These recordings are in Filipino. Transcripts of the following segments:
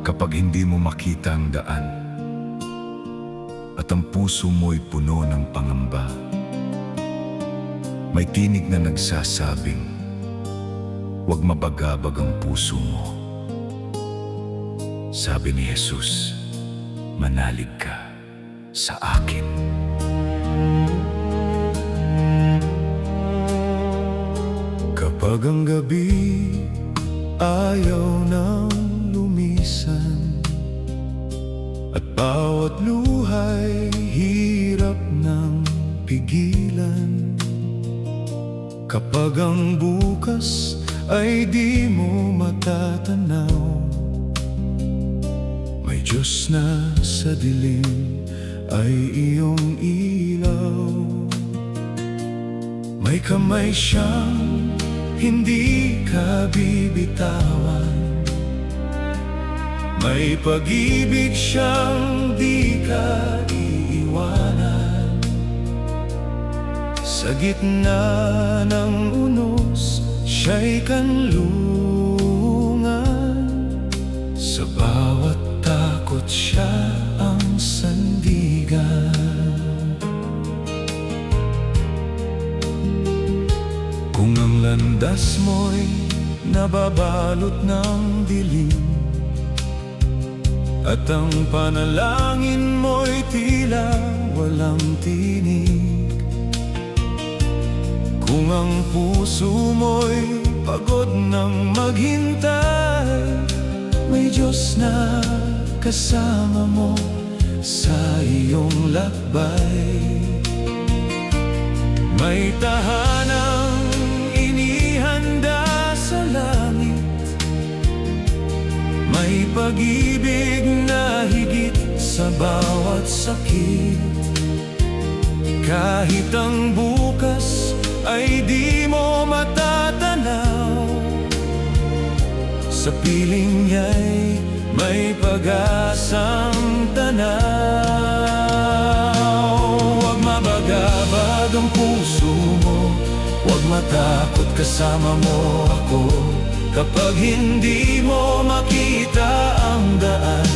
Kapag hindi mo makita ang daan at ang puso mo'y puno ng pangamba, may tinig na nagsasabing, huwag mabagabag ang puso mo. Sabi ni Jesus, manalig ka sa akin. Kapag ang gabi ayaw nang lumisan at bawat luhay hirap ng pigilan, kapag ang bukas ay di mo matatanaw, may Diyos na sa dilim ay iyong ilaw. May kamay siyang hindi ka bibitawan, may pag-ibig siyang di ka iiwanan. Sa gitna ng unos, siya'y kanlungan. Sa bawat takot siya ang sandigan. Kung ang landas mo'y nababalot ng dilim at ang panalangin mo'y tila walang tinig, kung ang puso mo'y pagod ng maghintay, may Diyos na kasama mo sa iyong lakbay. May tahanang inihanda sa langit, may pag-ibig na higit sa bawat sakit. Kahit ang bukas ay di mo matatanaw, sa piling niya'y may pag-asang tanaw. Huwag mabagabag ang puso mo, huwag matakot, kasama mo ako. Kapag hindi mo makita ang daan,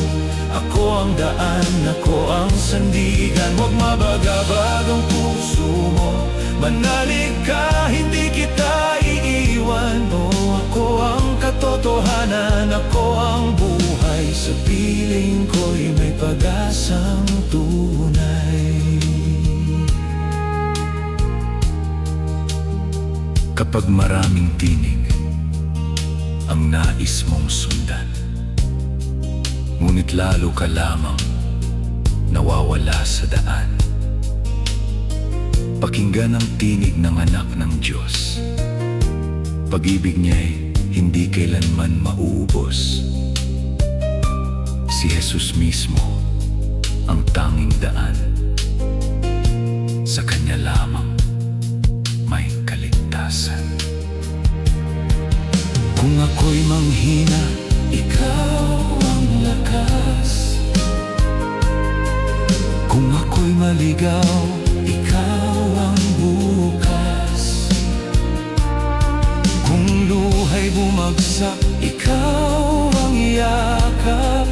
ako ang daan, ako ang sandigan. Huwag mabagabag ang puso mo, manalig ka, hindi kita iiwan. Ako ang katotohanan, ako ang buhay. Sa piling ko'y may pag-asang tunay. Kapag maraming tinig ang nais mong sundan, ngunit lalo ka lamang nawawala sa daan, pakinggan ang tinig ng anak ng Diyos. Pag-ibig niya'y hindi kailanman mauubos. Si Jesus mismo ang tanging daan, sa Kanya lamang may kaligtasan. Kung ako'y manghina, ikaw ang lakas. Kung ako'y maligaw, ikaw ang bukas. Kung luha'y bumagsak, ikaw ang yakap.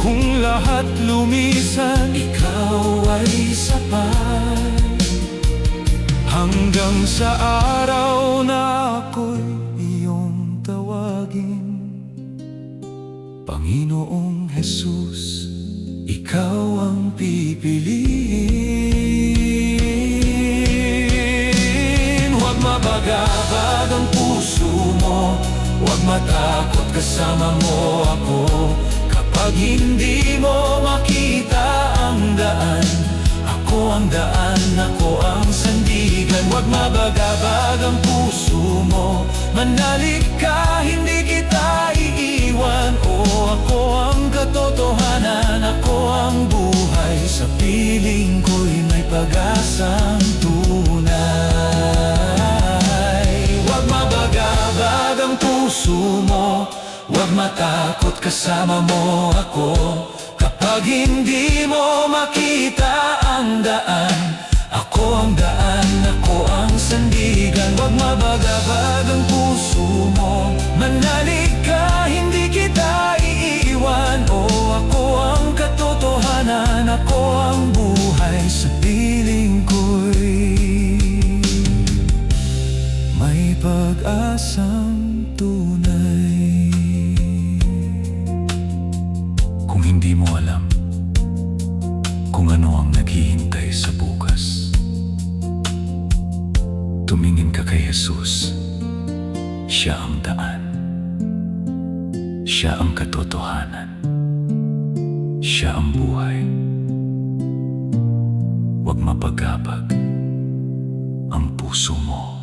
Kung lahat lumisan, ikaw ay sapat. Hanggang sa araw na ako'y iyong tawagin, Panginoong Jesus, ikaw ang pipiliin. Huwag mabagabag ang puso mo, huwag matakot, kasama mo ako. Kapag hindi mo makita ang daan, ako ang daan, ako ang sandigan. Huwag mabagabag ang puso mo, manalig ka, hindi kita iiwan. Ako ang katotohanan, ako ang buhay. Sa piling ko'y may pag-asang tunay. Huwag mabagabag ang puso mo, huwag matakot, kasama mo ako. Kapag hindi mo makita ang daan, ako ang daan, ako ang sandigan. Huwag mabagabag ang puso mo, manalig ka, hindi kita pag-asang tunay. Kung hindi mo alam kung ano ang naghihintay sa bukas, tumingin ka kay Jesus. Siya ang daan, siya ang katotohanan, siya ang buhay. Huwag mapagabag ang puso mo.